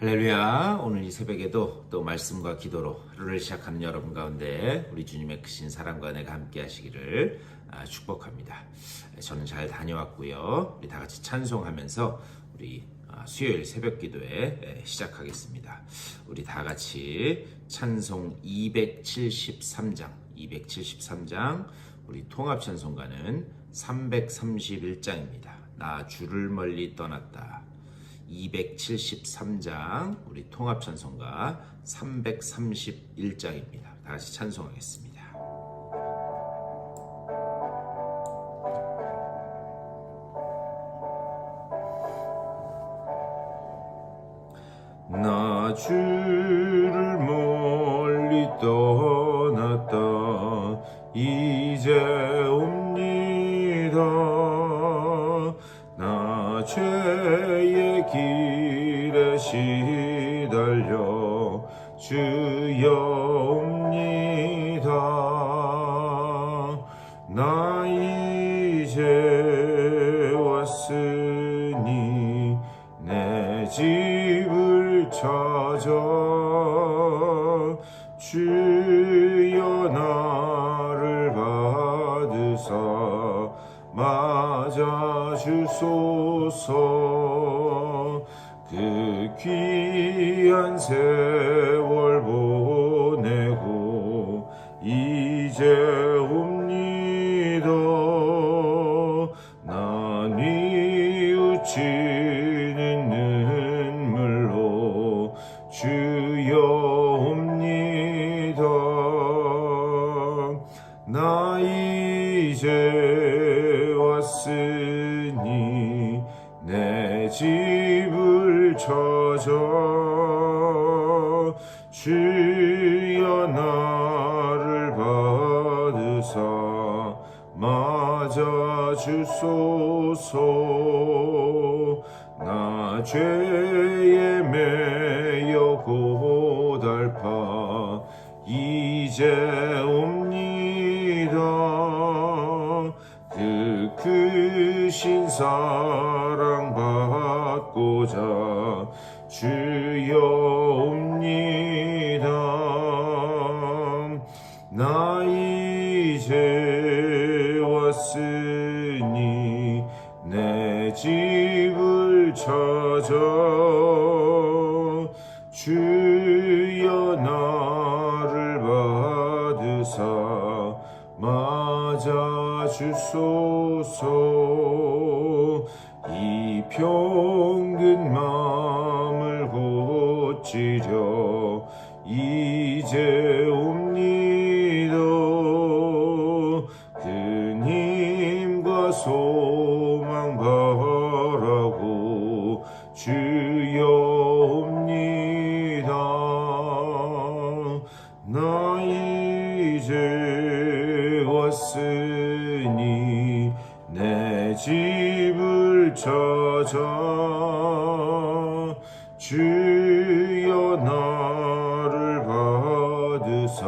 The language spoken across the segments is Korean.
할렐루야. 오늘 이 새벽에도 또 말씀과 기도로 하루를 시작하는 여러분 가운데 우리 주님의 크신 사랑과 은혜가 함께 하시기를 축복합니다. 저는 잘 다녀왔고요. 우리 다 같이 찬송하면서 우리 수요일 새벽 기도에 시작하겠습니다. 우리 다 같이 찬송 273장 우리 통합 찬송가는 331장입니다. 나 주를 멀리 떠났다. 273장 우리 통합찬송가 331장입니다. 다 같이 찬송하겠습니다. 나 주를 멀리 떠났다. 이제 옵니다. 나 죄의 길에 시달려 주여 옵니다. 나 이제 왔으니 내 집을 찾아 주여 나를 받으사 맞아 주소서. 그 귀한 세월 보내고 이제 옵니다. 나 뉘우치는 눈물로 주여 옵니다. 나 이제 왔으니 내 집을 찾아 주여 나를 받으사 맞아 주소서. 나 죄에 매여 고달파 이제 옵니다. 그 크신 사랑 받고자 주여 옵니다. 나 이제 왔으니 내 집을 찾아 주여 나를 받으사 맞아 주소서. 이 병든 마음을 고치려 이제 옵니다. 그님과 소망 바라고 주여 옵니다. 나 이제 왔으니 내 집을 찾아 주여 나를 받으사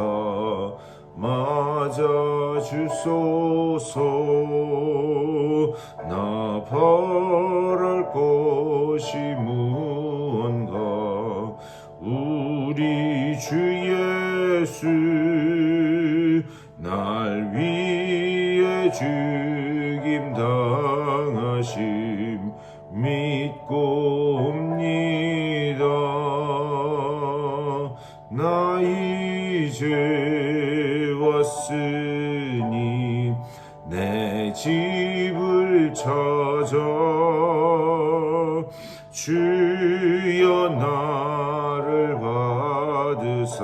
맞아 주소서. 나 바랄 것이 무언가 우리 주 예수 날 위해 죽임 당하심 믿고 옵니다. 나 이제 왔으니 내 집을 찾아 주여 나를 받으사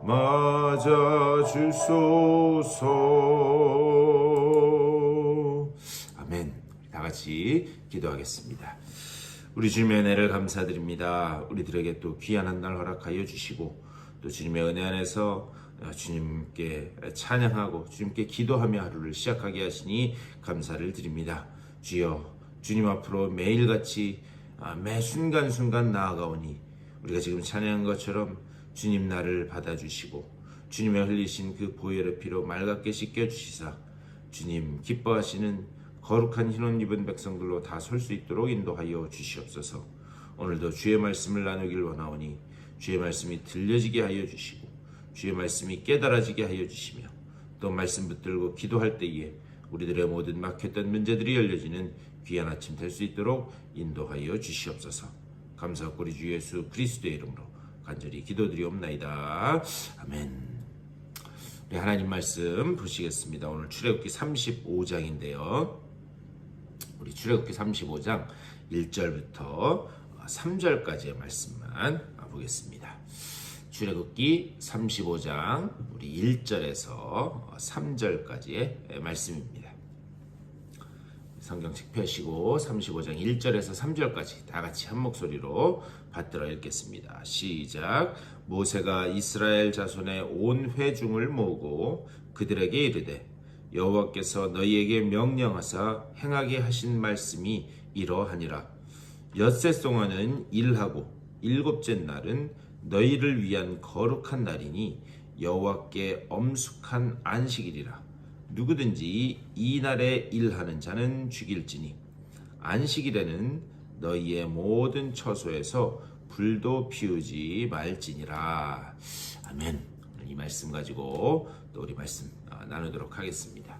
맞아 주소서. 아멘. 다 같이 기도하겠습니다. 우리 주님의 은혜를 감사드립니다. 우리들에게 또 귀한 한 날 허락하여 주시고 또 주님의 은혜 안에서 주님께 찬양하고 주님께 기도하며 하루를 시작하게 하시니 감사를 드립니다. 주여, 주님 앞으로 매일같이 매 순간순간 나아가오니 우리가 지금 찬양한 것처럼 주님 나를 받아주시고 주님의 흘리신 그 보혈의 피로 맑게 씻겨주시사 주님 기뻐하시는 거룩한 흰옷 입은 백성들로 다 설 수 있도록 인도하여 주시옵소서. 오늘도 주의 말씀을 나누길 원하오니 주의 말씀이 들려지게 하여 주시고 주의 말씀이 깨달아지게 하여 주시며 또 말씀 붙들고 기도할 때에 우리들의 모든 막혔던 문제들이 열려지는 귀한 아침 될 수 있도록 인도하여 주시옵소서. 감사하고 우리 주 예수 그리스도의 이름으로 간절히 기도드리옵나이다. 아멘. 우리 하나님 말씀 보시겠습니다. 오늘 출애굽기 35장인데요. 우리 출애굽기 35장 1절부터 3절까지의 말씀만 보겠습니다. 출애굽기 35장 우리 1절에서 3절까지의 말씀입니다. 성경책 펴시고 35장 1절에서 3절까지 다 같이 한 목소리로 받들어 읽겠습니다. 시작. 모세가 이스라엘 자손의 온 회중을 모으고 그들에게 이르되 여호와께서 너희에게 명령하사 행하게 하신 말씀이 이러하니라. 엿새 동안은 일하고 일곱째 날은 너희를 위한 거룩한 날이니 여호와께 엄숙한 안식일이라. 누구든지 이 날에 일하는 자는 죽일지니 안식일에는 너희의 모든 처소에서 불도 피우지 말지니라. 아멘. 이 말씀 가지고 또 우리 말씀 나누도록 하겠습니다.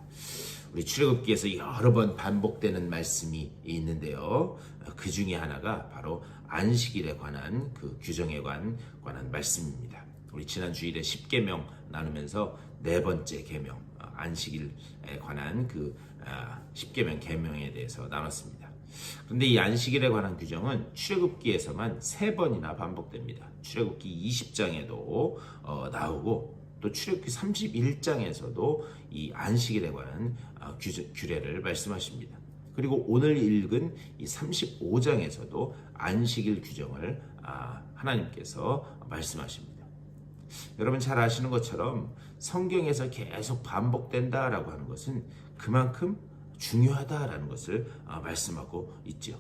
우리 출애굽기에서 여러 번 반복되는 말씀이 있는데요. 그 중에 하나가 바로 안식일에 관한 그 규정에 관한 말씀입니다. 우리 지난 주일에 10계명 나누면서 네 번째 계명 안식일에 관한 그 10계명 계명에 대해서 나눴습니다. 그런데 이 안식일에 관한 규정은 출애굽기에서만 3번이나 반복됩니다. 출애굽기 20장에도 나오고 또 출애굽기 31장에서도 이 안식일에 관한 규례를 말씀하십니다. 그리고 오늘 읽은 이 35장에서도 안식일 규정을 하나님께서 말씀하십니다. 여러분 잘 아시는 것처럼 성경에서 계속 반복된다라고 하는 것은 그만큼 중요하다라는 것을 말씀하고 있죠.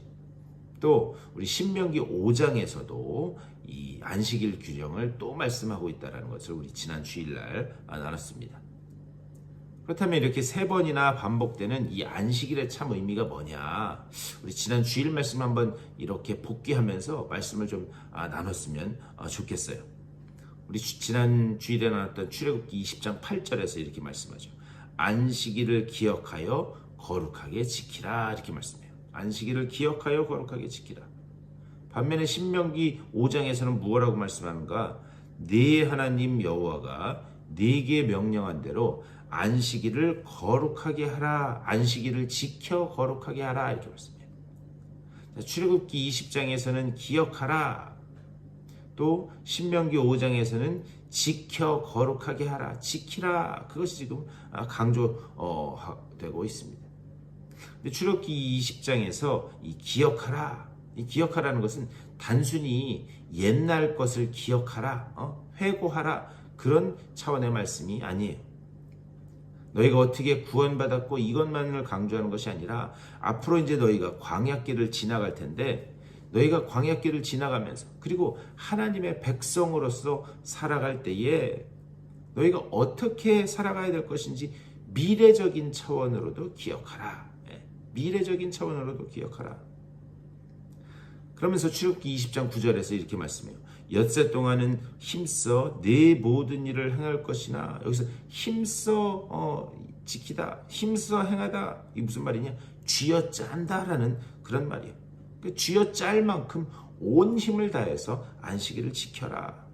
또 우리 신명기 5장에서도 이 안식일 규정을 또 말씀하고 있다라는 것을 우리 지난 주일날 나눴습니다. 그렇다면 이렇게 3번이나 반복되는 이 안식일의 참 의미가 뭐냐? 우리 지난 주일 말씀 한번 이렇게 복귀하면서 말씀을 좀 나눴으면 좋겠어요. 우리 지난 주일에 나눴던 출애굽기 20장 8절에서 이렇게 말씀하죠. 안식일을 기억하여 거룩하게 지키라 이렇게 말씀해요. 안식일을 기억하여 거룩하게 지키라. 반면에 신명기 5장에서는 무엇라고 말씀하는가? 네 하나님 여호와가 네게 명령한 대로 안식일을 거룩하게 하라. 안식일을 지켜 거룩하게 하라 이렇게 말씀해요. 출애굽기 20장에서는 기억하라. 또 신명기 5장에서는 지켜 거룩하게 하라. 지키라. 그것이 지금 강조되고 있습니다. 근데 출애굽기 20장에서 이 기억하라. 이 기억하라는 것은 단순히 옛날 것을 기억하라. 회고하라. 그런 차원의 말씀이 아니에요. 너희가 어떻게 구원받았고 이것만을 강조하는 것이 아니라 앞으로 이제 너희가 광야길을 지나갈 텐데 너희가 광야길을 지나가면서 그리고 하나님의 백성으로서 살아갈 때에 너희가 어떻게 살아가야 될 것인지 미래적인 차원으로도 기억하라. 미래적인 차원으로도 기억하라. 그러면서 출애굽기 20장 9절에서 이렇게 말씀해요. 엿새 동안은 힘써 내 모든 일을 행할 것이나 여기서 힘써 지키다, 힘써 행하다 이게 무슨 말이냐? 쥐어짠다라는 그런 말이에요. 쥐어짤 만큼 온 힘을 다해서 안식일을 지켜라.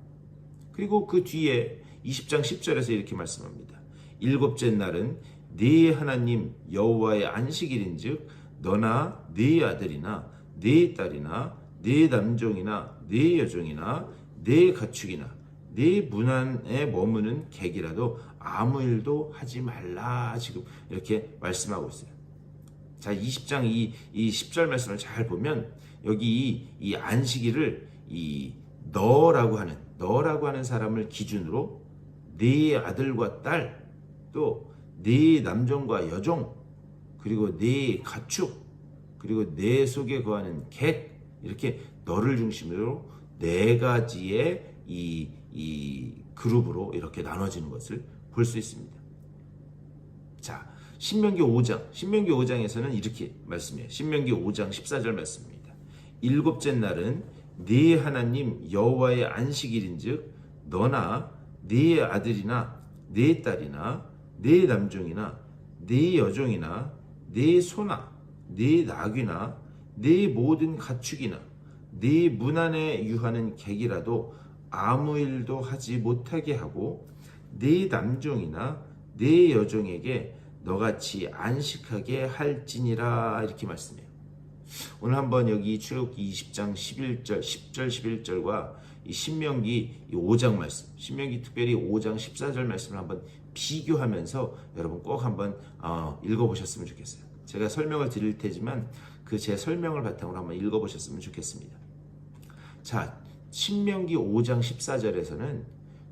그리고 그 뒤에 20장 10절에서 이렇게 말씀합니다. 일곱째 날은 네 하나님 여호와의 안식일인즉 너나 네 아들이나 네 딸이나 네 남종이나 네 여종이나 네 가축이나 네 문안에 머무는 객이라도 아무 일도 하지 말라. 지금 이렇게 말씀하고 있어요. 자, 20장 이 10절 말씀을 잘 보면 여기 이 안식일을 이 너라고 하는 사람을 기준으로 네 아들과 딸, 또 네 남종과 여종, 그리고 네 가축, 그리고 내 속에 거하는 객, 이렇게 너를 중심으로 4가지의 이 그룹으로 이렇게 나눠지는 것을 볼 수 있습니다. 자, 신명기 5장에서는 이렇게 말씀해요. 신명기 5장 14절 말씀입니다. 일곱째 날은 네 하나님 여호와의 안식일인즉 너나 네 아들이나 네 딸이나 네 남종이나 네 여종이나 네 소나 네 나귀나 네 모든 가축이나 네 문 안에 유하는 객이라도 아무 일도 하지 못하게 하고 네 남종이나 네 여종에게 너같이 안식하게 할지니라 이렇게 말씀해요. 오늘 한번 여기 출애굽기 20장 11절, 10절, 11절과 이 신명기 5장 말씀, 신명기 특별히 5장 14절 말씀을 한번 비교하면서 여러분 꼭 한번 읽어보셨으면 좋겠어요. 제가 설명을 드릴 테지만 그 제 설명을 바탕으로 한번 읽어보셨으면 좋겠습니다. 자, 신명기 5장 14절에서는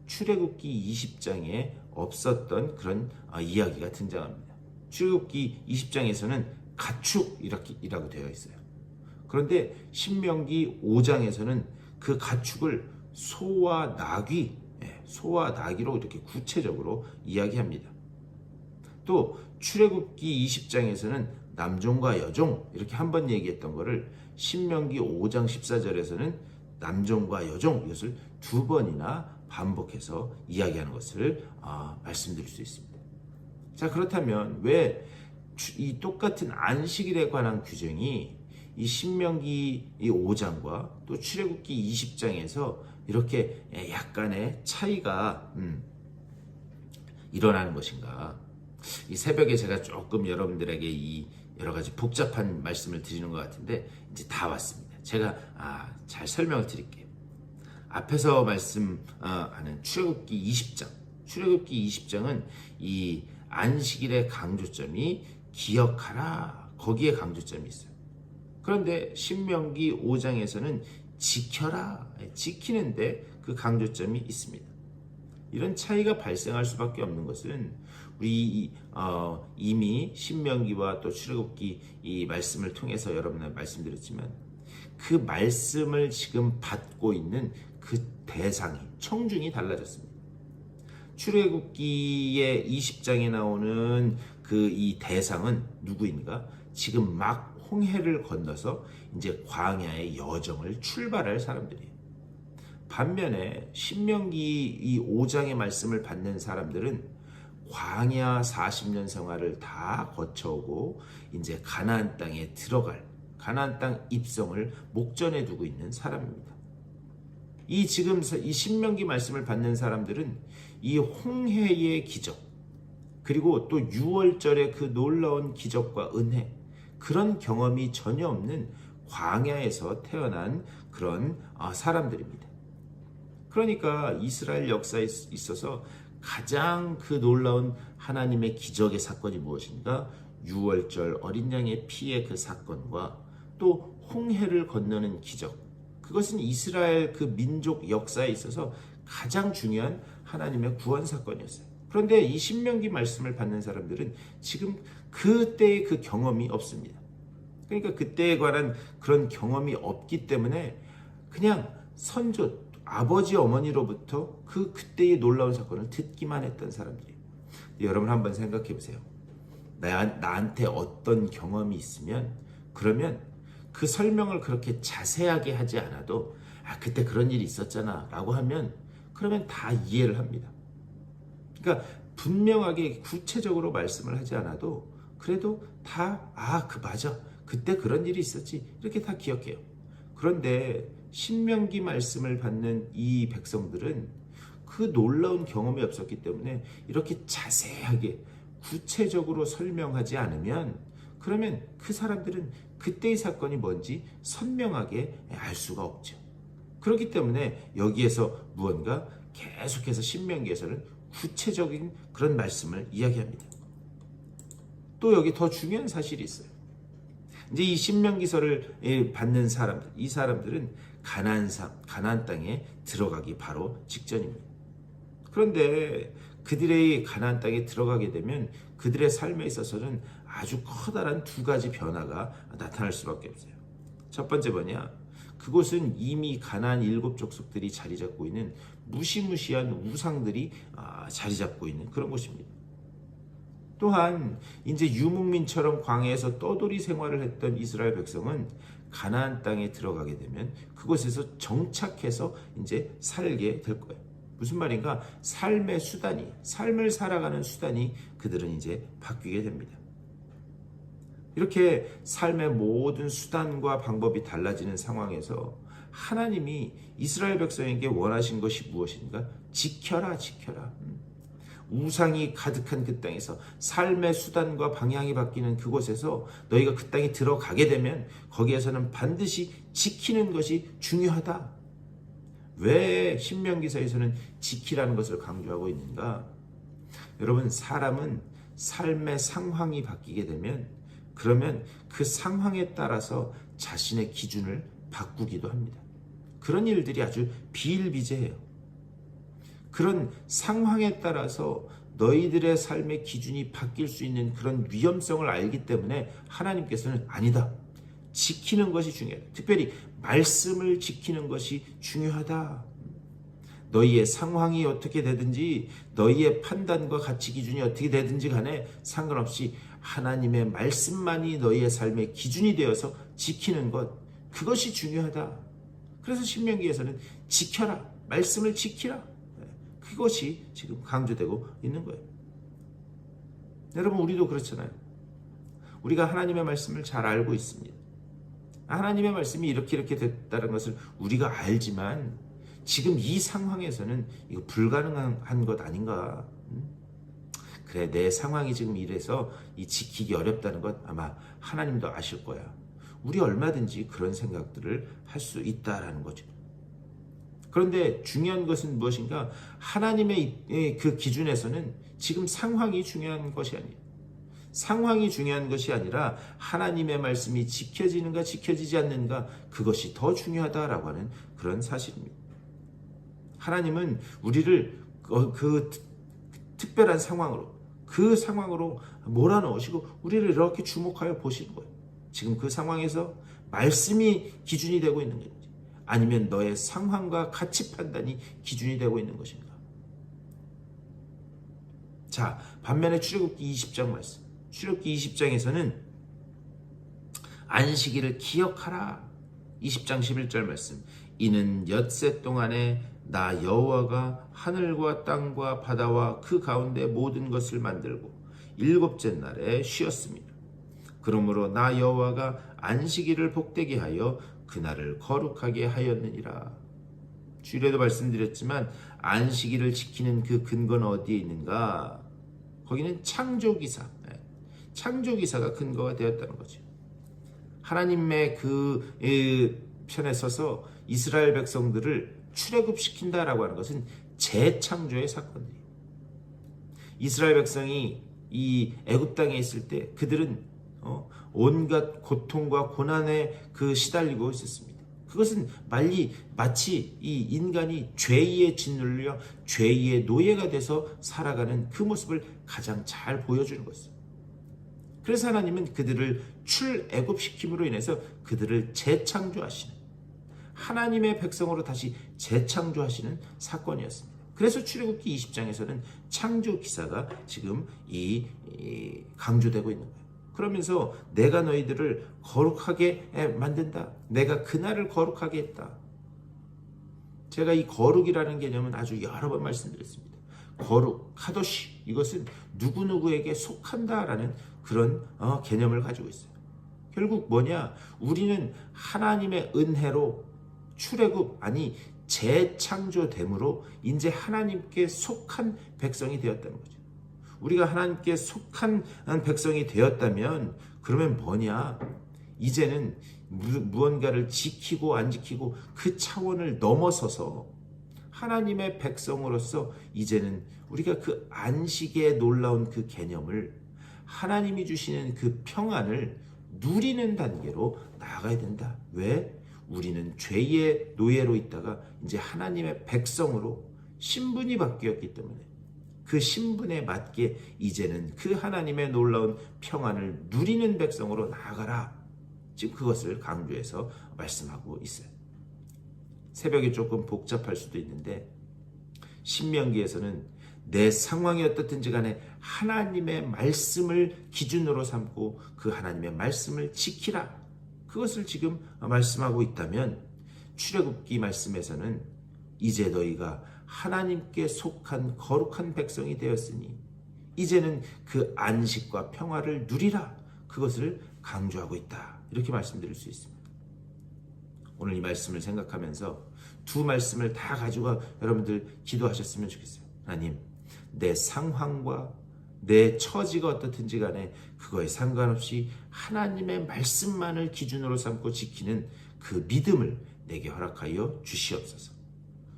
출애굽기 20장에 없었던 그런 이야기가 등장합니다. 출애굽기 20장에서는 가축이라고 되어 있어요. 그런데 신명기 5장에서는 그 가축을 소와 나귀로 이렇게 구체적으로 이야기합니다. 또 출애굽기 20장에서는 남종과 여종 이렇게 한 번 얘기했던 것을 신명기 5장 14절에서는 남종과 여종 이것을 두 번이나 반복해서 이야기하는 것을 말씀드릴 수 있습니다. 자, 그렇다면 왜 이 똑같은 안식일에 관한 규정이 이 신명기 5장과 또 출애굽기 20장에서 이렇게 약간의 차이가 일어나는 것인가? 이 새벽에 제가 조금 여러분들에게 이 여러 가지 복잡한 말씀을 드리는 것 같은데 이제 다 왔습니다. 제가 잘 설명을 드릴게요. 앞에서 말씀하는 출애굽기 20장, 출애굽기 20장은 이 안식일의 강조점이 기억하라, 거기에 강조점이 있어요. 그런데 신명기 5장에서는 지켜라, 지키는데 그 강조점이 있습니다. 이런 차이가 발생할 수밖에 없는 것은 우리 이미 신명기와 또 출애굽기 이 말씀을 통해서 여러분들 말씀드렸지만 그 말씀을 지금 받고 있는 그 대상이 청중이 달라졌습니다. 출애굽기의 20장에 나오는 그 이 대상은 누구인가? 지금 막 홍해를 건너서 이제 광야의 여정을 출발할 사람들이에요. 반면에 신명기 이 5장의 말씀을 받는 사람들은 광야 40년 생활을 다 거쳐오고 이제 가나안 땅에 들어갈 가나안 땅 입성을 목전에 두고 있는 사람입니다. 이 신명기 말씀을 받는 사람들은 이 홍해의 기적 그리고 또 유월절의 그 놀라운 기적과 은혜 그런 경험이 전혀 없는 광야에서 태어난 그런 사람들입니다. 그러니까 이스라엘 역사에 있어서 가장 그 놀라운 하나님의 기적의 사건이 무엇인가? 유월절 어린 양의 피의 그 사건과 또 홍해를 건너는 기적. 그것은 이스라엘 그 민족 역사에 있어서 가장 중요한 하나님의 구원 사건이었어요. 그런데 이 신명기 말씀을 받는 사람들은 지금 그때의 그 경험이 없습니다. 그러니까 그때에 관한 그런 경험이 없기 때문에 그냥 선조, 아버지 어머니로부터 그때의 놀라운 사건을 듣기만 했던 사람들이에요. 여러분 한번 생각해 보세요. 나한테 어떤 경험이 있으면 그러면 그 설명을 그렇게 자세하게 하지 않아도 그때 그런 일이 있었잖아 라고 하면 그러면 다 이해를 합니다. 그러니까 분명하게 구체적으로 말씀을 하지 않아도 그래도 다 맞아. 그때 그런 일이 있었지. 이렇게 다 기억해요. 그런데 신명기 말씀을 받는 이 백성들은 그 놀라운 경험이 없었기 때문에 이렇게 자세하게 구체적으로 설명하지 않으면 그러면 그 사람들은 그때의 사건이 뭔지 선명하게 알 수가 없죠. 그렇기 때문에 여기에서 무언가 계속해서 신명기에서는 구체적인 그런 말씀을 이야기합니다. 또 여기 더 중요한 사실이 있어요. 이제 이 신명기서를 받는 사람들, 이 사람들은 가나안 땅에 들어가기 바로 직전입니다. 그런데 그들의 가나안 땅에 들어가게 되면 그들의 삶에 있어서는 아주 커다란 두 가지 변화가 나타날 수밖에 없어요. 첫 번째 뭐냐? 그곳은 이미 가나안 7 족속들이 자리 잡고 있는 무시무시한 우상들이 자리 잡고 있는 그런 곳입니다. 또한 이제 유목민처럼 광야에서 떠돌이 생활을 했던 이스라엘 백성은 가나안 땅에 들어가게 되면 그곳에서 정착해서 이제 살게 될 거예요. 무슨 말인가? 삶의 수단이, 삶을 살아가는 수단이 그들은 이제 바뀌게 됩니다. 이렇게 삶의 모든 수단과 방법이 달라지는 상황에서 하나님이 이스라엘 백성에게 원하신 것이 무엇인가? 지켜라, 지켜라. 우상이 가득한 그 땅에서 삶의 수단과 방향이 바뀌는 그곳에서 너희가 그 땅에 들어가게 되면 거기에서는 반드시 지키는 것이 중요하다. 왜 신명기서에서는 지키라는 것을 강조하고 있는가? 여러분, 사람은 삶의 상황이 바뀌게 되면 그러면 그 상황에 따라서 자신의 기준을 바꾸기도 합니다. 그런 일들이 아주 비일비재해요. 그런 상황에 따라서 너희들의 삶의 기준이 바뀔 수 있는 그런 위험성을 알기 때문에 하나님께서는 아니다. 지키는 것이 중요하다. 특별히 말씀을 지키는 것이 중요하다. 너희의 상황이 어떻게 되든지 너희의 판단과 가치 기준이 어떻게 되든지 간에 상관없이 하나님의 말씀만이 너희의 삶의 기준이 되어서 지키는 것, 그것이 중요하다. 그래서 신명기에서는 지켜라, 말씀을 지키라. 그것이 지금 강조되고 있는 거예요. 여러분, 우리도 그렇잖아요. 우리가 하나님의 말씀을 잘 알고 있습니다. 하나님의 말씀이 이렇게 됐다는 것을 우리가 알지만 지금 이 상황에서는 이거 불가능한 것 아닌가? 그래, 내 상황이 지금 이래서 이 지키기 어렵다는 것 아마 하나님도 아실 거야. 우리 얼마든지 그런 생각들을 할 수 있다라는 거죠. 그런데 중요한 것은 무엇인가? 하나님의 그 기준에서는 지금 상황이 중요한 것이 아니에요. 상황이 중요한 것이 아니라 하나님의 말씀이 지켜지는가 지켜지지 않는가, 그것이 더 중요하다라고 하는 그런 사실입니다. 하나님은 우리를 그 특별한 상황으로, 그 상황으로 몰아넣으시고 우리를 이렇게 주목하여 보시는 거예요. 지금 그 상황에서 말씀이 기준이 되고 있는 건지 아니면 너의 상황과 가치 판단이 기준이 되고 있는 것인가? 자, 반면에 출애굽기 20장 말씀. 출애굽기 20장에서는 안식일을 기억하라. 20장 11절 말씀. 이는 엿새 동안에 나 여호와가 하늘과 땅과 바다와 그 가운데 모든 것을 만들고 일곱째 날에 쉬었습니다. 그러므로 나 여호와가 안식일을 복되게 하여 그날을 거룩하게 하였느니라. 주일에도 말씀드렸지만 안식일을 지키는 그 근거는 어디에 있는가? 거기는 창조기사. 창조기사가 근거가 되었다는 거죠. 하나님의 그 편에 서서 이스라엘 백성들을 출애굽시킨다라고 하는 것은 재창조의 사건이에요. 이스라엘 백성이 이 애굽 땅에 있을 때 그들은 온갖 고통과 고난에 시달리고 있었습니다. 그것은 마치 이 인간이 죄에 짓눌려 죄의 노예가 돼서 살아가는 그 모습을 가장 잘 보여주는 것이죠. 그래서 하나님은 그들을 출애굽시킴으로 인해서 그들을 재창조하시는, 하나님의 백성으로 다시 재창조하시는 사건이었습니다. 그래서 출애굽기 20장에서는 창조 기사가 지금 강조되고 있는 거예요. 그러면서 내가 너희들을 거룩하게 만든다. 내가 그날을 거룩하게 했다. 제가 이 거룩이라는 개념은 아주 여러 번 말씀드렸습니다. 거룩, 카도시, 이것은 누구누구에게 속한다라는 그런 개념을 가지고 있어요. 결국 뭐냐? 우리는 하나님의 은혜로 재창조됨으로 이제 하나님께 속한 백성이 되었다는 거죠. 우리가 하나님께 속한 백성이 되었다면 그러면 뭐냐? 이제는 무언가를 지키고 안 지키고 그 차원을 넘어서서 하나님의 백성으로서 이제는 우리가 그 안식의 놀라운 그 개념을, 하나님이 주시는 그 평안을 누리는 단계로 나아가야 된다. 왜? 우리는 죄의 노예로 있다가 이제 하나님의 백성으로 신분이 바뀌었기 때문에 그 신분에 맞게 이제는 그 하나님의 놀라운 평안을 누리는 백성으로 나아가라. 지금 그것을 강조해서 말씀하고 있어요. 새벽이 조금 복잡할 수도 있는데 신명기에서는 내 상황이 어떻든지 간에 하나님의 말씀을 기준으로 삼고 그 하나님의 말씀을 지키라. 그것을 지금 말씀하고 있다면 출애굽기 말씀에서는 이제 너희가 하나님께 속한 거룩한 백성이 되었으니 이제는 그 안식과 평화를 누리라, 그것을 강조하고 있다, 이렇게 말씀드릴 수 있습니다. 오늘 이 말씀을 생각하면서 두 말씀을 다 가지고 여러분들 기도하셨으면 좋겠어요. 하나님, 내 상황과 내 처지가 어떻든지 간에 그거에 상관없이 하나님의 말씀만을 기준으로 삼고 지키는 그 믿음을 내게 허락하여 주시옵소서.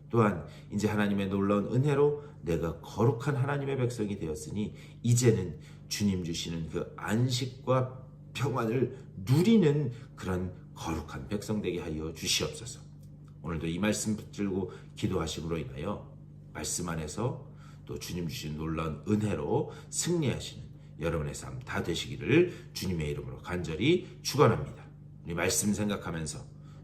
또한 이제 하나님의 놀라운 은혜로 내가 거룩한 하나님의 백성이 되었으니 이제는 주님 주시는 그 안식과 평안을 누리는 그런 거룩한 백성 되게 하여 주시옵소서. 오늘도 이 말씀 붙들고 기도하심으로 인하여 말씀 안에서 또 주님 주신 놀라운 은혜로 승리하시는 여러분의 삶 다 되시기를 주님의 이름으로 간절히 축원합니다. 우리 말씀 생각하면서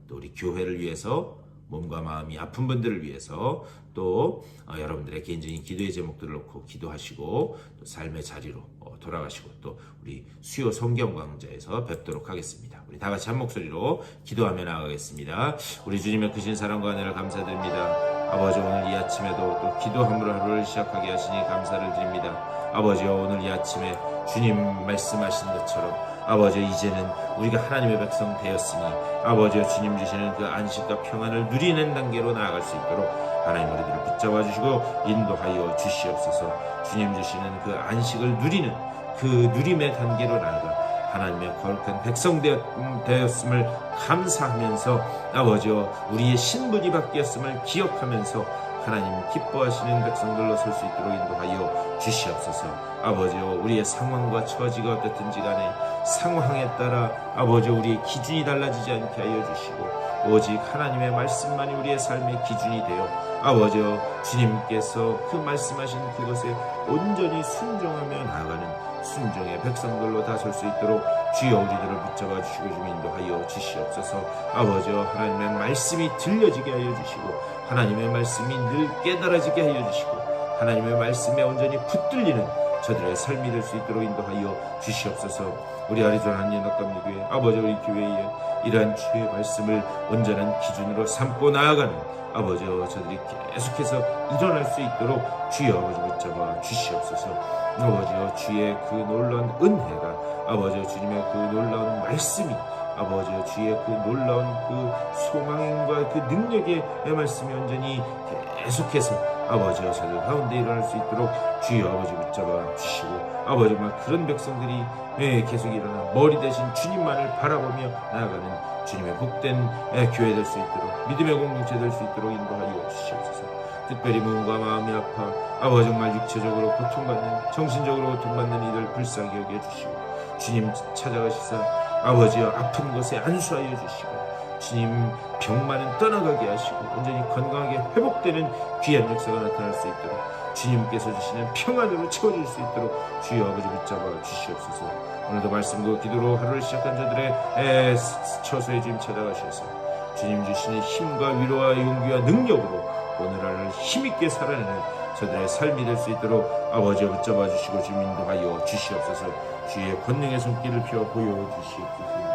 또 우리 교회를 위해서, 몸과 마음이 아픈 분들을 위해서, 또 여러분들의 개인적인 기도의 제목들을 놓고 기도하시고 또 삶의 자리로 돌아가시고 또 우리 수요 성경 강좌에서 뵙도록 하겠습니다. 우리 다 같이 한 목소리로 기도하며 나아가겠습니다. 우리 주님의 크신 사랑과 은혜를 감사드립니다. 아버지, 오늘 이 아침에도 또 기도함으로 하루를 시작하게 하시니 감사를 드립니다. 아버지, 오늘 이 아침에 주님 말씀하신 것처럼 아버지, 이제는 우리가 하나님의 백성 되었으니 아버지, 주님 주시는 그 안식과 평안을 누리는 단계로 나아갈 수 있도록 하나님 우리들을 붙잡아 주시고 인도하여 주시옵소서. 주님 주시는 그 안식을 누리는 그 누림의 단계로 나아가 하나님의 거룩한 백성 되었음을 감사하면서 아버지, 우리의 신분이 바뀌었음을 기억하면서 하나님 기뻐하시는 백성들로 설 수 있도록 인도하여 주시옵소서. 아버지, 우리의 상황과 처지가 어떻든지 간에 상황에 따라 아버지 우리의 기준이 달라지지 않게 하여 주시고 오직 하나님의 말씀만이 우리의 삶의 기준이 되어 아버지 주님께서 그 말씀하신 그것에 온전히 순종하며 나아가는 순종의 백성들로 다 설 수 있도록 주여 우리들을 붙잡아 주시고 좀 인도하여 주시옵소서. 아버지, 하나님의 말씀이 들려지게 하여 주시고 하나님의 말씀이 늘 깨달아지게 하여 주시고 하나님의 말씀에 온전히 붙들리는 저들의 삶이 될 수 있도록 인도하여 주시옵소서. 우리 아리조나 한인학감리교회 아버지, 우리 교회에 이러한 주의 말씀을 온전한 기준으로 삼고 나아가는 아버지, 저들이 계속해서 일어날 수 있도록 주여 아버지 붙잡아 주시옵소서. 아버지, 주의 그 놀라운 은혜가 아버지 주님의 그 놀라운 말씀이 아버지 주의 그 놀라운 그 소망과 그 능력의 말씀이 온전히 계속해서 아버지 저들 가운데 일어날 수 있도록 주여 아버지 붙잡아 주시고 아버지 정말 그런 백성들이 계속 일어나 머리 대신 주님만을 바라보며 나아가는 주님의 복된 교회 될 수 있도록 믿음의 공동체 될 수 있도록 인도하여 주시옵소서. 특별히 몸과 마음이 아파 아버지 정말 육체적으로 고통받는, 정신적으로 고통받는 이들 불쌍히 여겨주시고 주님 찾아가시사 아버지여 아픈 곳에 안수하여 주시고 주님 병만은 떠나가게 하시고 온전히 건강하게 회복되는 귀한 역사가 나타날 수 있도록 주님께서 주시는 평안으로 채워질 수 있도록 주여 아버지 붙잡아 주시옵소서. 오늘도 말씀과 기도로 하루를 시작한 저들의 처소에 주님 찾아가셔서 주님 주시는 힘과 위로와 용기와 능력으로 오늘 하루를 힘있게 살아내는 저들의 삶이 될 수 있도록 아버지 붙잡아 주시고 주님 인도하여 주시옵소서. 주의 권능의 손길을 펴 보여 주시옵소서.